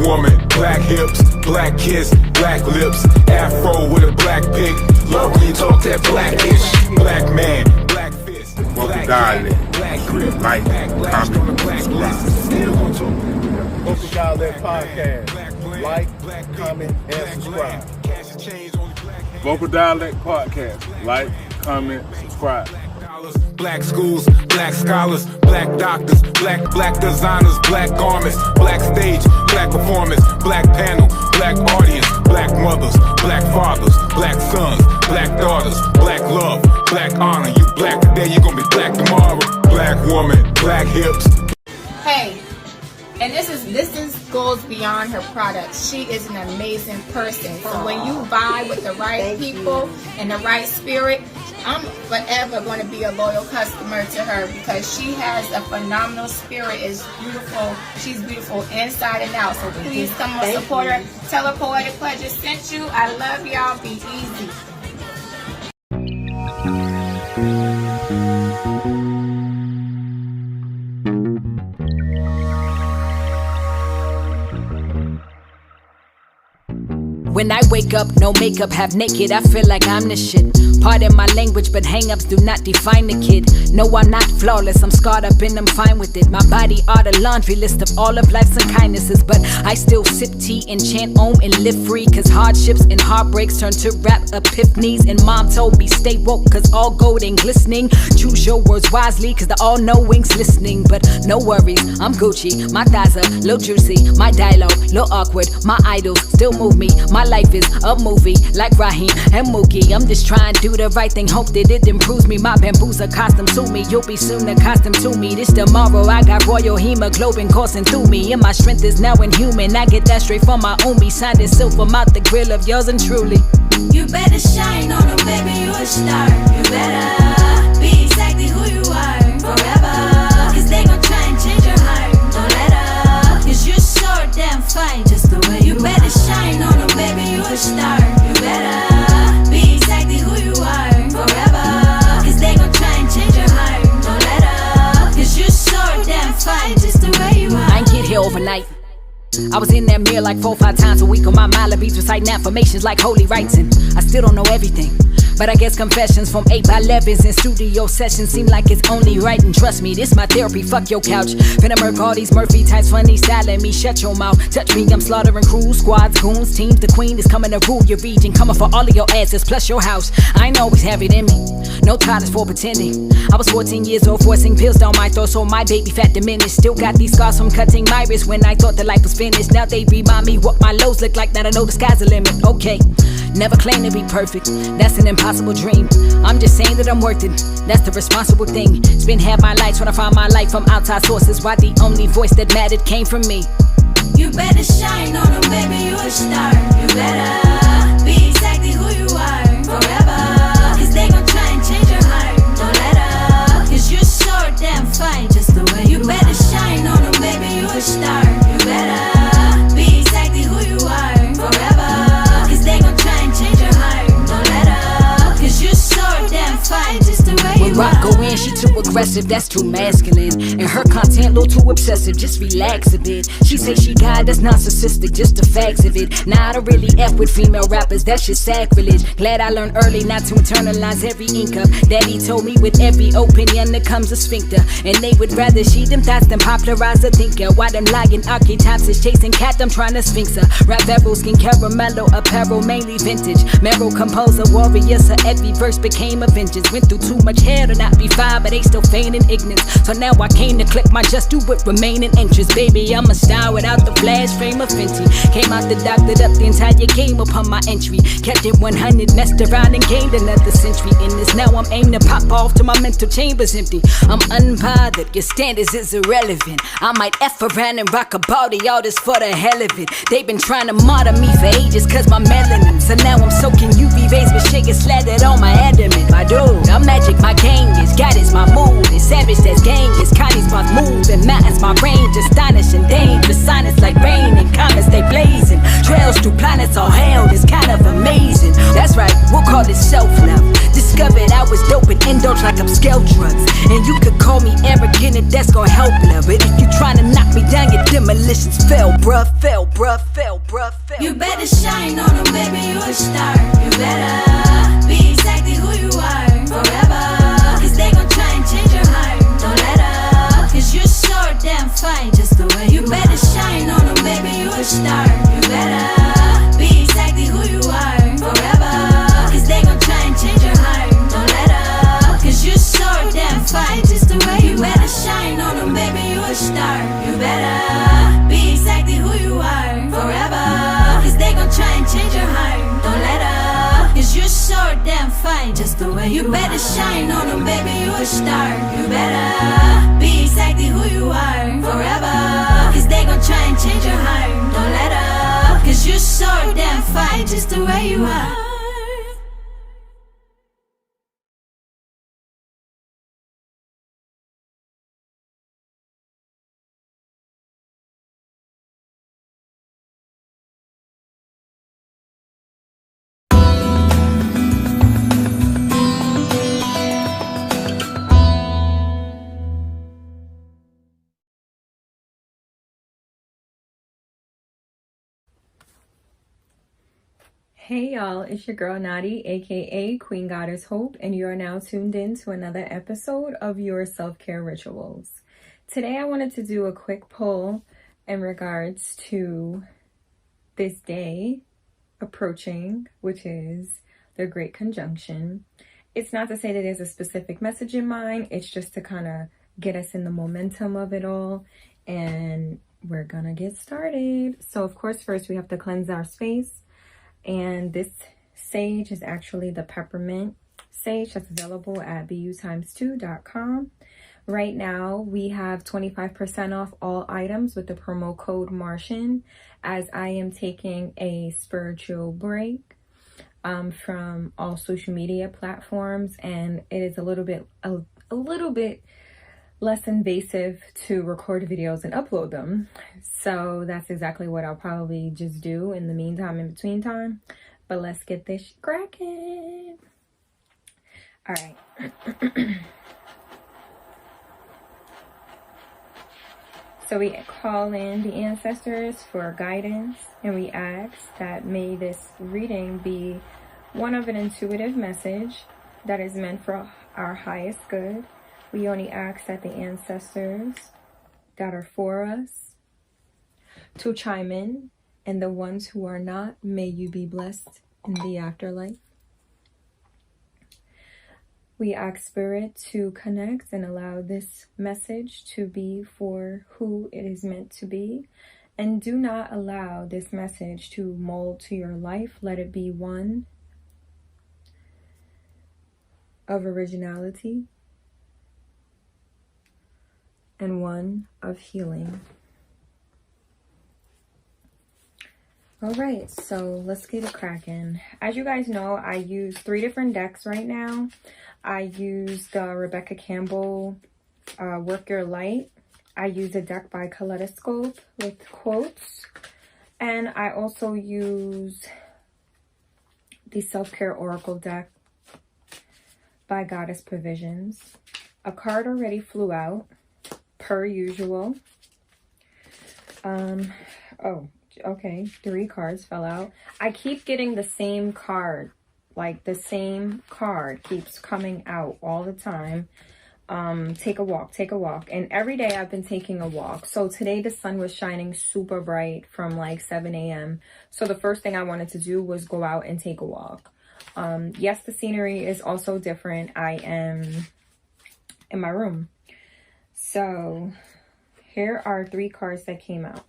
woman, black hips, black kiss, black lips, afro with a black pig. Love when you talk that blackish. Black man, black fist, Vocal dialect, black grip, like, comment, subscribe. Vocal Dialect Podcast. Like, comment, and subscribe. Vocal Dialect Podcast. Like, comment, subscribe. Black schools, black scholars, black doctors, black designers, black garments, black stage, black performance, black panel, black audience, black mothers, black fathers, black sons, black daughters, black love, black honor. You black today, you gonna be black tomorrow. Black woman, black hips. Hey, and this goes beyond her products. She is an amazing person. So when you vibe with the right people and the right spirit, I'm forever going to be a loyal customer to her because she has a phenomenal spirit. Is beautiful. She's beautiful inside and out. So please come and support her. Tell her Poetic Pleasure sent you. I love y'all. Be easy. When I wake up, no makeup, half naked, I feel like I'm the shit. Pardon my language, but hang-ups do not define the kid. No, I'm not flawless, I'm scarred up and I'm fine with it. My body are the laundry list of all of life's unkindnesses, but I still sip tea and chant om and live free, cause hardships and heartbreaks turn to rap epiphanies. And mom told me stay woke, cause all gold ain't glistening. Choose your words wisely, cause the all-knowing's listening. But no worries, I'm Gucci, my thighs are little juicy, my dialogue, little awkward, my idols still move me. My life is a movie, like Raheem and Mookie. I'm just trying to do the right thing, hope that it improves me. My bamboo's accustomed to me, you'll be soon accustomed to me. This tomorrow, I got royal hemoglobin coursing through me, and my strength is now inhuman. I get that straight from my omi, signed in silver, mouth the grill of yours and truly. You better shine on them, baby, you a star. You better be exactly who you are forever, cause they gon' try and change your heart. Don't let up, cause you're so damn fine just the way you better shine on them, baby, you a star. You better be exactly who you are forever, cause they gon' try and change your heart. Don't let up, cause you're so damn fine just the way you are. I ain't get here overnight. I was in that mirror like 4 or 5 times a week on my mile of beats, reciting affirmations like holy rites, and I still don't know everything. But I guess confessions from 8x11s and studio sessions seem like it's only right. And trust me, this my therapy, fuck your couch. Finna murk all these Murphy types, funny styling me, shut your mouth. Touch me, I'm slaughtering crews, squads, goons, teams. The queen is coming to rule your region, coming for all of your asses plus your house. I ain't always have it in me, no titles for pretending. I was 14 years old, forcing pills down my throat, so my baby fat diminished. Still got these scars from cutting my wrist when I thought the life was finished. Now they remind me what my lows look like, now I know the sky's the limit. Okay, never claim to be perfect, that's an impossible dream. I'm just saying that I'm worth it, that's the responsible thing. Spend half my life trying to find my life from outside sources, why the only voice that mattered came from me. You better shine on them, baby, you a star. You better be exactly who you are forever, cause they gon' try and change your heart. Don't let up, cause you're so damn fine just the way you better shine on them, baby, you a star. You better be exactly who you are forever, cause they gon' try and change your heart. Don't let up, cause you're so damn fine just the way you When rock go in, she too aggressive, that's too masculine. And her content a little too obsessive, just relax a bit. She say she God, that's narcissistic, just the facts of it. Now I don't really F with female rappers, that's just sacrilege. Glad I learned early not to internalize every ink up. Daddy told me with every opinion there comes a sphincter, and they would rather she them thoughts than popularize a thinker. Why them lying archetypes is chasing cat, I'm trying to sphinx her. Rap barrel, skin caramello, apparel mainly vintage. Meryl composer, warrior, so every verse became a vengeance. Went through too much hair to not be fine, but they still feigning ignorance. So now I came to click my just do it remaining interest. Baby, I'm a star without the flash frame of Fenty. Came out the doctored up the entire game upon my entry. Kept it 100, messed around and gained another century in this. Now I'm aimed to pop off till my mental chamber's empty. I'm unbothered, your standards is irrelevant. I might F around and rock a body, all this for the hell of it. They've been trying to martyr me for ages cause my melanin. So now I'm soaking UV rays with shaking slathered on my adamant. My dude, I'm magic, my gang is God is my mood. It's savage, that's gang is Connie's my move. And mountains my range, astonishing, dangerous. Sonnets like rain and comets they blazing. Trails through planets all hell, it's kind of amazing. That's right, we'll call it self-love. Discovered I was dope and indulged like upscale drugs. And you could call me arrogant and that's gonna help love. But if you trying to knock me down, you're demolition. foundations fell, bruh, fell, bruh, fell, bruh, fell. You better shine on them, baby, you a star. You better be exactly who you are forever. Cause they gon' try and change your heart. Don't let up, cause you're so damn fine just the way you better shine on them, baby, you a star. You better be exactly who you are forever. Cause they gon' try and change your heart. Don't let up, cause you're so damn fine just the way you better shine on them, baby, you a star. You better be exactly who you are forever. Cause they gon' try and change your heart. Don't let up, cause you're so damn fine just the way you better shine on them, baby, you a star. You better be exactly who you are forever. Cause they gon' try and change your heart. Don't let up, cause you're so damn fine just the way you are. Hey y'all, it's your girl Nadi, aka Queen Goddess Hope, and you are now tuned in to another episode of your self-care rituals. Today I wanted to do a quick poll in regards to this day approaching, which is the Great Conjunction. It's not to say that there's a specific message in mind, it's just to kind of get us in the momentum of it all, and we're gonna get started. So of course, first we have to cleanse our space. And this sage is actually the peppermint sage that's available at butimes2.com. Right now, we have 25% off all items with the promo code Martian, as I am taking a spiritual break from all social media platforms, and it is a little bit less invasive to record videos and upload them. So that's exactly what I'll probably just do in the meantime, in between time. But let's get this cracking. All right. So we call in the ancestors for guidance, and we ask that may this reading be one of an intuitive message that is meant for our highest good. We only ask that the ancestors that are for us to chime in, and the ones who are not, may you be blessed in the afterlife. We ask Spirit to connect and allow this message to be for who it is meant to be. And do not allow this message to mold to your life. Let it be one of originality and one of healing. All right, so let's get it cracking. As you guys know, I use 3 different decks right now. I use the Rebecca Campbell Work Your Light. I use a deck by Kaleidoscope with quotes. And I also use the Self-Care Oracle deck by Goddess Provisions. A card already flew out, per usual. Oh, okay, 3 cards fell out. I keep getting the same card. Like, the same card keeps coming out all the time. Take a walk, take a walk. And every day I've been taking a walk. So today the sun was shining super bright from like 7 a.m. So the first thing I wanted to do was go out and take a walk. Yes, the scenery is also different. I am in my room. So here are 3 cards that came out.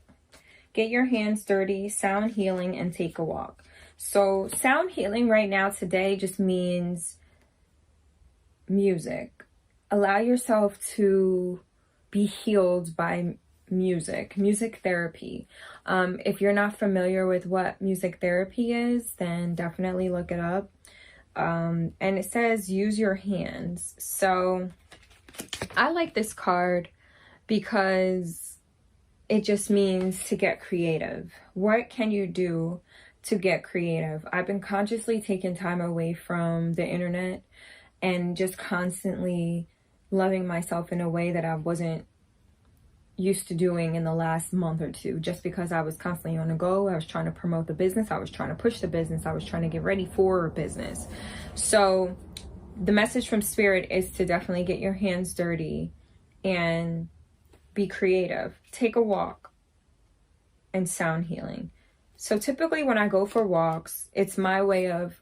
Get your hands dirty, sound healing, and take a walk. So sound healing right now today just means music. Allow yourself to be healed by music therapy. If you're not familiar with what music therapy is, then definitely look it up. And it says use your hands. So I like this card because it just means to get creative. What can you do to get creative? I've been consciously taking time away from the internet and just constantly loving myself in a way that I wasn't used to doing in the last month or two, just because I was constantly on the go. I was trying to promote the business. I was trying to push the business. I was trying to get ready for business. So the message from Spirit is to definitely get your hands dirty and be creative. Take a walk and sound healing. So typically when I go for walks, it's my way of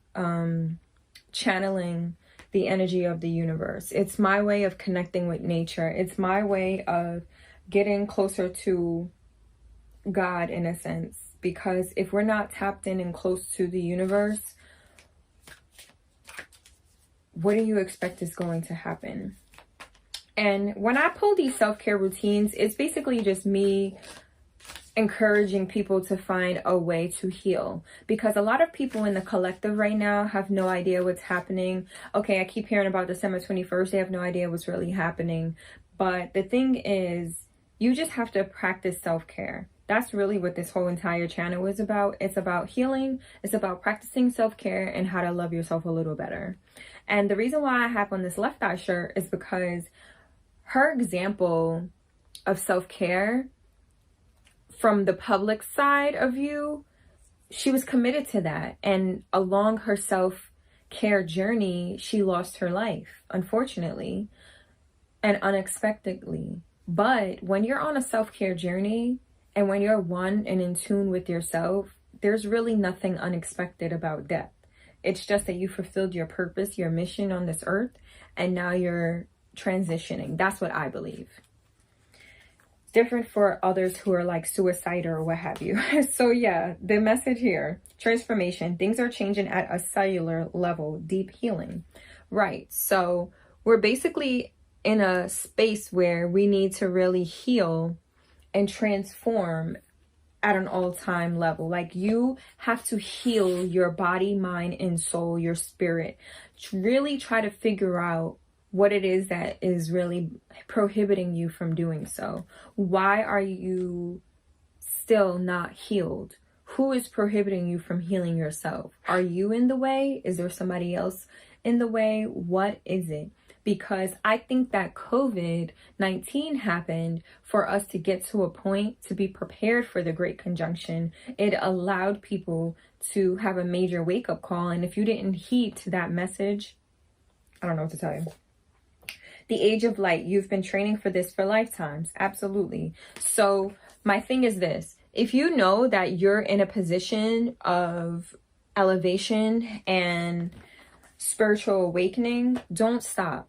channeling the energy of the universe. It's my way of connecting with nature. It's my way of getting closer to God in a sense, because if we're not tapped in and close to the universe, what do you expect is going to happen? And when I pull these self-care routines, it's basically just me encouraging people to find a way to heal, because a lot of people in the collective right now have no idea what's happening. Okay, I keep hearing about December 21st. They have no idea what's really happening. But the thing is, you just have to practice self-care. That's really what this whole entire channel is about. It's about healing. It's about practicing self-care and how to love yourself a little better. And the reason why I have on this Left Eye shirt is because her example of self-care from the public side of you, she was committed to that. And along her self-care journey, she lost her life, unfortunately, and unexpectedly. But when you're on a self-care journey and when you're one and in tune with yourself, there's really nothing unexpected about death. It's just that you fulfilled your purpose, your mission on this earth, and now you're transitioning. That's what I believe. Different for others who are like suicidal or what have you. So yeah, the message here, transformation. Things are changing at a cellular level, deep healing. Right. So we're basically in a space where we need to really heal and transform at an all-time level. Like, you have to heal your body, mind, and soul, your spirit. Really try to figure out what it is that is really prohibiting you from doing so. Why are you still not healed? Who is prohibiting you from healing yourself? Are you in the way? Is there somebody else in the way? What is it? Because I think that COVID-19 happened for us to get to a point to be prepared for the Great Conjunction. It allowed people to have a major wake-up call. And if you didn't heed to that message, I don't know what to tell you. The age of light, you've been training for this for lifetimes. Absolutely. So my thing is this. If you know that you're in a position of elevation and spiritual awakening, don't stop.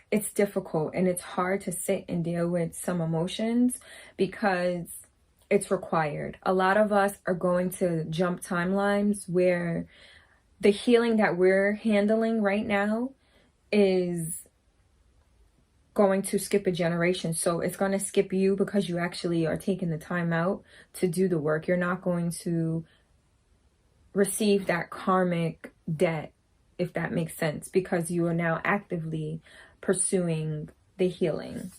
It's difficult and it's hard to sit and deal with some emotions because it's required. A lot of us are going to jump timelines where the healing that we're handling right now is going to skip a generation. So it's going to skip you because you actually are taking the time out to do the work. You're not going to receive that karmic debt, if that makes sense, because you are now actively pursuing the healing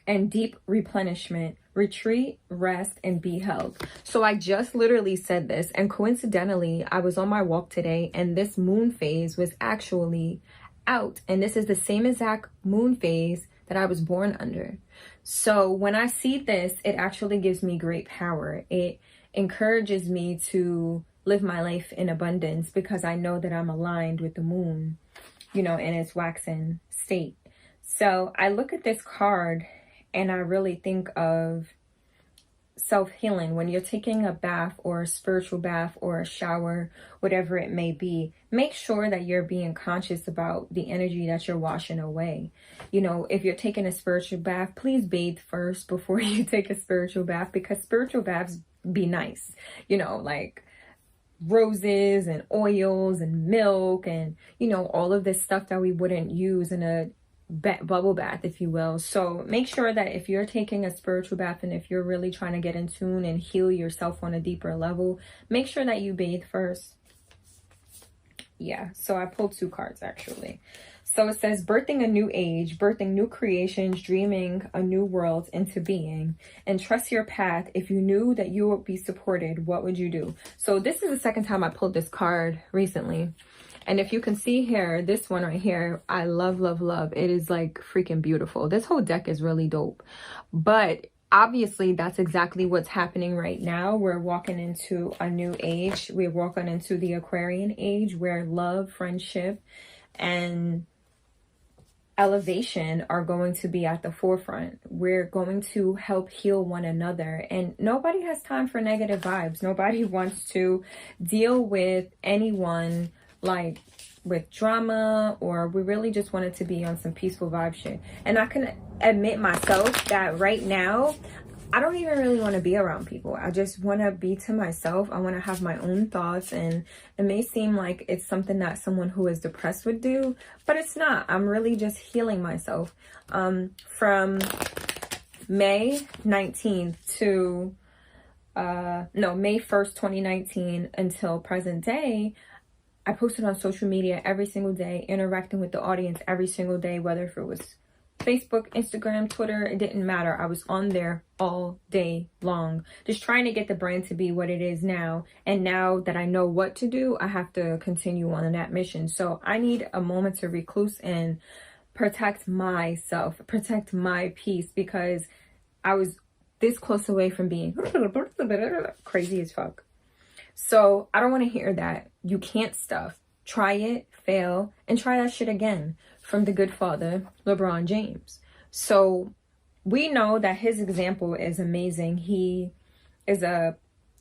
and deep replenishment. Retreat, rest, and be held. So I just literally said this, and coincidentally, I was on my walk today and this moon phase was actually out, and this is the same exact moon phase that I was born under. So when I see this, it actually gives me great power. It encourages me to live my life in abundance because I know that I'm aligned with the moon, you know, in its waxing state. So I look at this card and I really think of self-healing. When you're taking a bath or a spiritual bath or a shower, whatever it may be, make sure that you're being conscious about the energy that you're washing away. You know, if you're taking a spiritual bath, please bathe first before you take a spiritual bath, because spiritual baths be nice, you know, like roses and oils and milk and, you know, all of this stuff that we wouldn't use in a bubble bath, if you will. So make sure that if you're taking a spiritual bath and if you're really trying to get in tune and heal yourself on a deeper level, make sure that you bathe first. Yeah, so I pulled two cards actually. So it says birthing a new age, birthing new creations, dreaming a new world into being, and trust your path. If you knew that you would be supported, what would you do? So this is the second time I pulled this card recently. And if you can see here, this one right here, I love, love, love. It is like freaking beautiful. This whole deck is really dope. But obviously, that's exactly what's happening right now. We're walking into a new age. We're walking into the Aquarian age where love, friendship, and elevation are going to be at the forefront. We're going to help heal one another, and nobody has time for negative vibes. Nobody wants to deal with anyone like with drama, or we really just want it to be on some peaceful vibe shit. And I can admit myself that right now I don't even really want to be around people. I just want to be to myself. I want to have my own thoughts, and it may seem like it's something that someone who is depressed would do, but it's not. I'm really just healing myself. From May 19th to May 1st, 2019 until present day, I posted on social media every single day, interacting with the audience every single day, whether if it was Facebook, Instagram, Twitter, it didn't matter. I was on there all day long, just trying to get the brand to be what it is now. And now that I know what to do, I have to continue on that mission. So I need a moment to recluse and protect myself, protect my peace, because I was this close away from being crazy as fuck. So I don't want to hear that. You can't stuff. Try it, fail, and try that shit again. From the good father, LeBron James. So we know that his example is amazing. He is a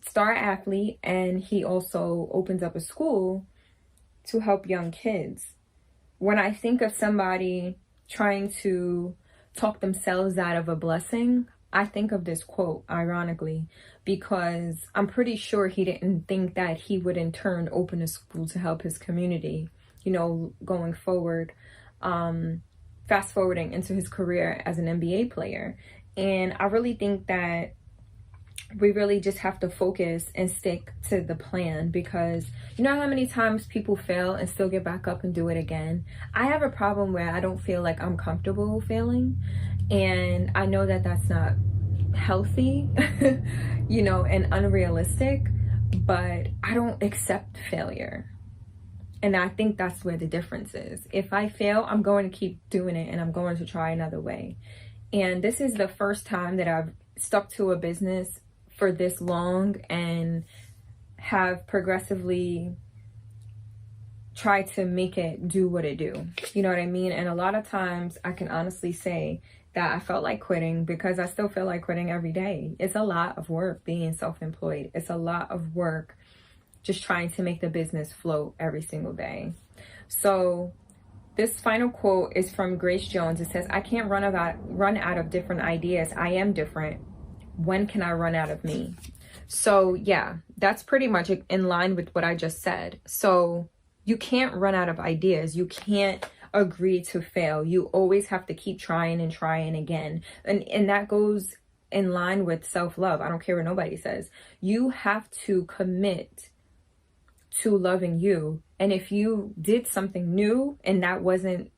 star athlete, and he also opens up a school to help young kids. When I think of somebody trying to talk themselves out of a blessing, I think of this quote, ironically, because I'm pretty sure he didn't think that he would in turn open a school to help his community, you know, going forward. Fast forwarding into his career as an NBA player. And I really think that we really just have to focus and stick to the plan, because you know how many times people fail and still get back up and do it again. I have a problem where I don't feel like I'm comfortable failing, and I know that that's not healthy, you know, and unrealistic, but I don't accept failure. And I think that's where the difference is. If I fail, I'm going to keep doing it, and I'm going to try another way. And this is the first time that I've stuck to a business for this long and have progressively tried to make it do what it do. You know what I mean? And a lot of times I can honestly say that I felt like quitting, because I still feel like quitting every day. It's a lot of work being self-employed. It's a lot of work just trying to make the business float every single day. So this final quote is from Grace Jones. It says, I can't run out of different ideas. I am different. When can I run out of me? So yeah, that's pretty much in line with what I just said. So you can't run out of ideas. You can't agree to fail. You always have to keep trying and trying again. And that goes in line with self-love. I don't care what nobody says. You have to commit to loving you. And if you did something new and that wasn't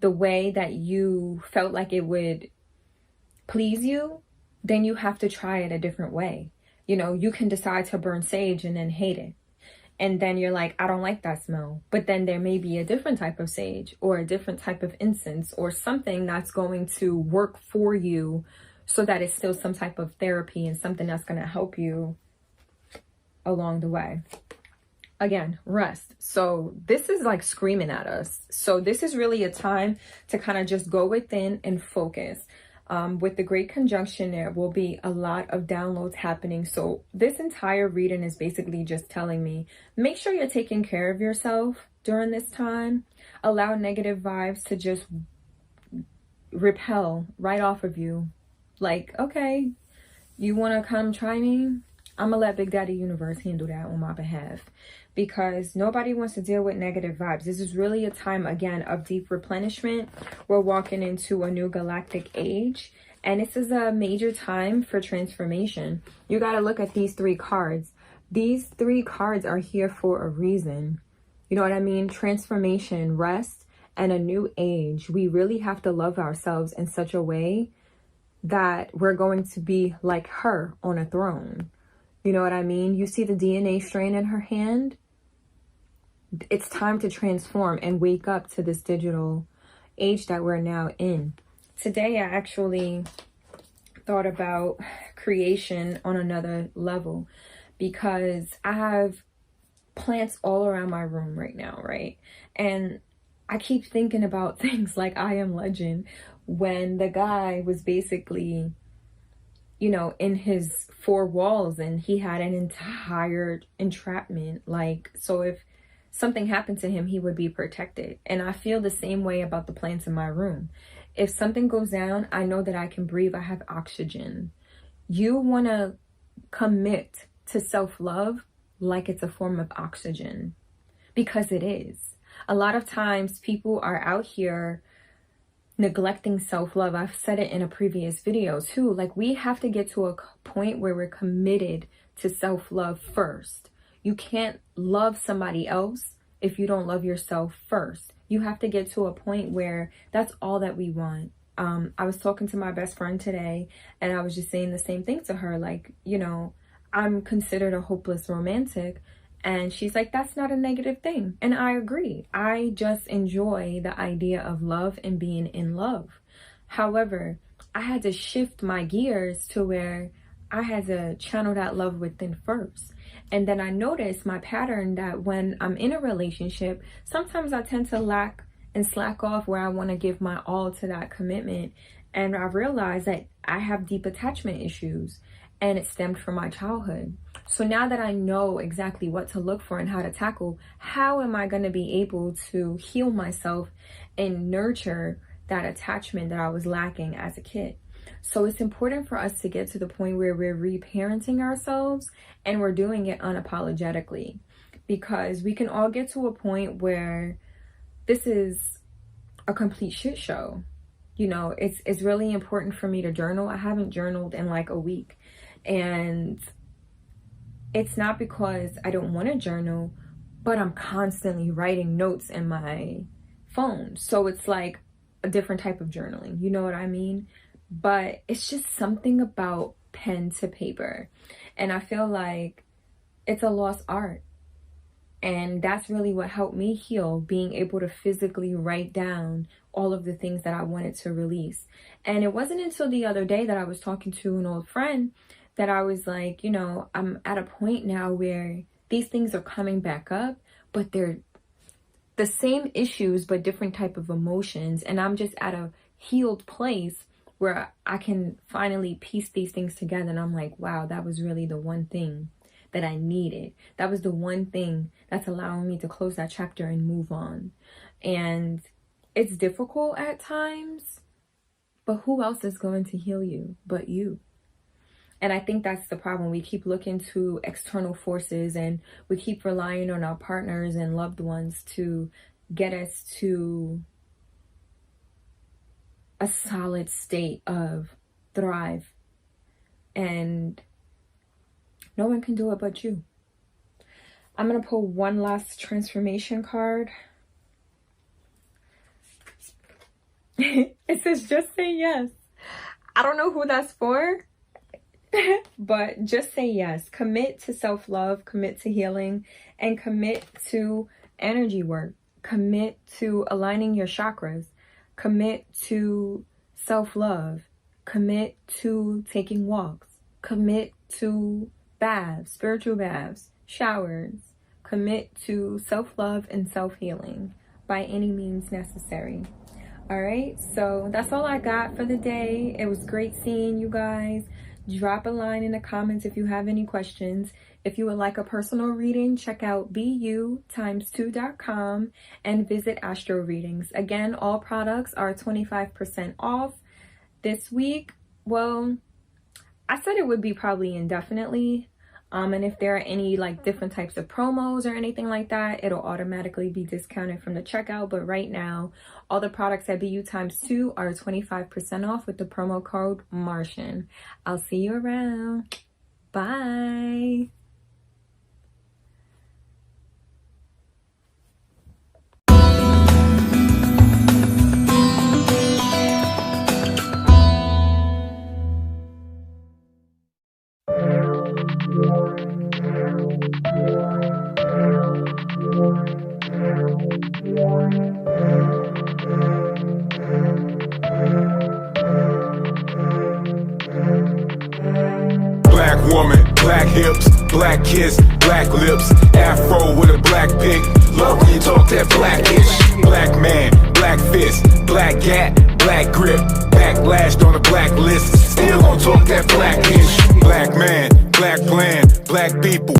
the way that you felt like it would please you, then you have to try it a different way. You know, you can decide to burn sage and then hate it. And then you're like, I don't like that smell. But then there may be a different type of sage or a different type of incense or something that's going to work for you, so that it's still some type of therapy and something that's going to help you along the way. Again, rest. So this is like screaming at us. So this is really a time to kind of just go within and focus. With the Great Conjunction, there will be a lot of downloads happening. So this entire reading is basically just telling me, make sure you're taking care of yourself during this time. Allow negative vibes to just repel right off of you. Like, okay, you want to come try me? I'm going to let Big Daddy Universe handle that on my behalf, because nobody wants to deal with negative vibes. This is really a time, again, of deep replenishment. We're walking into a new galactic age, and this is a major time for transformation. You got to look at these three cards. These three cards are here for a reason. You know what I mean? Transformation, rest, and a new age. We really have to love ourselves in such a way that we're going to be like her on a throne. You know what I mean? You see the DNA strain in her hand? it's time to transform and wake up to this digital age that we're now in. Today, I actually thought about creation on another level because I have plants all around my room right now, right? And I keep thinking about things like I Am Legend, when the guy was basically, you know, in his four walls and he had an entire entrapment. Like, so if something happened to him, he would be protected. And I feel the same way about the plants in my room. If something goes down, I know that I can breathe. I have oxygen. You want to commit to self-love like it's a form of oxygen, because it is. A lot of times people are out here neglecting self-love. I've said it in a previous video too. Like, we have to get to a point where we're committed to self-love first. You can't love somebody else if you don't love yourself first. You have to get to a point where that's all that we want. I was talking to my best friend today and I was just saying the same thing to her. Like, you know, I'm considered a hopeless romantic. And she's like, that's not a negative thing. And I agree. I just enjoy the idea of love and being in love. However, I had to shift my gears to where I had to channel that love within first. And then I noticed my pattern that when I'm in a relationship, sometimes I tend to lack and slack off where I want to give my all to that commitment. And I realized that I have deep attachment issues, and it stemmed from my childhood. So now that I know exactly what to look for and how to tackle, how am I going to be able to heal myself and nurture that attachment that I was lacking as a kid? So it's important for us to get to the point where we're reparenting ourselves and we're doing it unapologetically, because we can all get to a point where this is a complete shit show. You know, it's really important for me to journal. I haven't journaled in like a week, and it's not because I don't want to journal, but I'm constantly writing notes in my phone. So it's like a different type of journaling. You know what I mean? But it's just something about pen to paper. And I feel like it's a lost art. And that's really what helped me heal, being able to physically write down all of the things that I wanted to release. And it wasn't until the other day that I was talking to an old friend that I was like, you know, I'm at a point now where these things are coming back up, but they're the same issues, but different type of emotions. And I'm just at a healed place where I can finally piece these things together. And I'm like, wow, that was really the one thing that I needed. That was the one thing that's allowing me to close that chapter and move on. And it's difficult at times, but who else is going to heal you but you? And I think that's the problem. We keep looking to external forces and we keep relying on our partners and loved ones to get us to a solid state of thrive. And no one can do it but you. I'm going to pull one last transformation card. It says, just say yes. I don't know who that's for, but just say yes. Commit to self-love, commit to healing, and commit to energy work. Commit to aligning your chakras. Commit to self-love. Commit to taking walks. Commit to baths, spiritual baths, showers. Commit to self-love and self-healing by any means necessary. All right, so that's all I got for the day. It was great seeing you guys. Drop a line in the comments if you have any questions. If you would like a personal reading, check out bu2.com and visit Astro Readings. Again, all products are 25% off this week. Well, I said it would be probably indefinitely. And if there are any like different types of promos or anything like that, it'll automatically be discounted from the checkout. But right now, all the products at BU2 are 25% off with the promo code Martian. I'll see you around. Bye. hips, black kiss, black lips, afro with a black pick. Love when you talk that blackish. Black man, black fist, black gat, black grip, backlashed on a black list. Still gon' talk that blackish. Black man, black plan, black people.